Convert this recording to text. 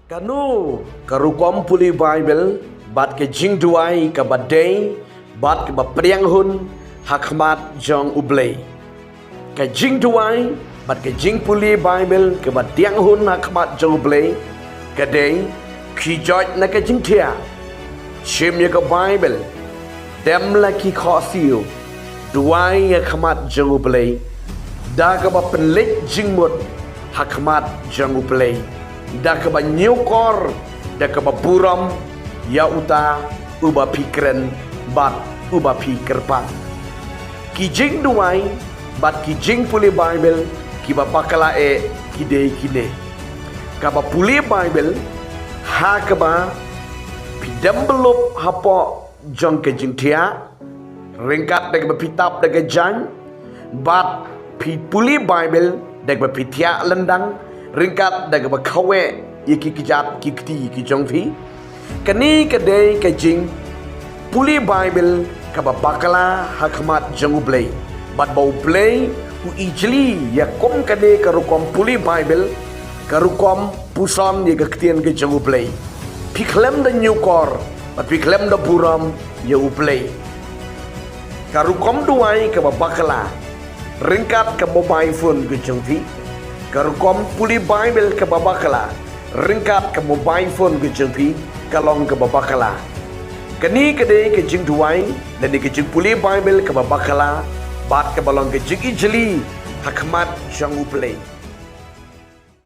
Kanu karukom puli Bible bat ke jing duai ka badai bat ke bapriang hun hakmat jong ublei ka jing duai bat ke jing puli Bible ke badiang hun hakmat jong ublei ka dei ki joj na ka jing thia chim ya ka Bible dem la ki khosiu duai hakmat jong ublei da ka ba penlik jing mut hakmat jong ublei da ka ba nyukor da ka ba buram ya uta uba pikren bat uba pikir pat kijing duai bat kijing puli Bible ki ba pakala e kide kine ka ba puli Bible ha ka ba pidam belup hapo jong ke jing thia ringkat da ka ba pitap da ka jang bat pi puli Bible da ka ba pitia lendang ringkat daga bakawe yiki kijat kikti ki jongfi kani kadai kajing puli Bible kababakala hakmat jangublay bat bau play u ijli ya kom kadai karukom puli Bible karukom pusom ye gaktian ke jangublay piklem da nyukor bat piklem da buram ya uplay karukom duai kababakala ringkat ka mobile phone ke jongfi karukom puli Bible ke babakala ringkat ke mobile phone ke jengpi kalong ke babakala kani kede ke jing duai dan ke jing puli Bible ke babakala bat ke balong ke jing ijli hakmat jangu play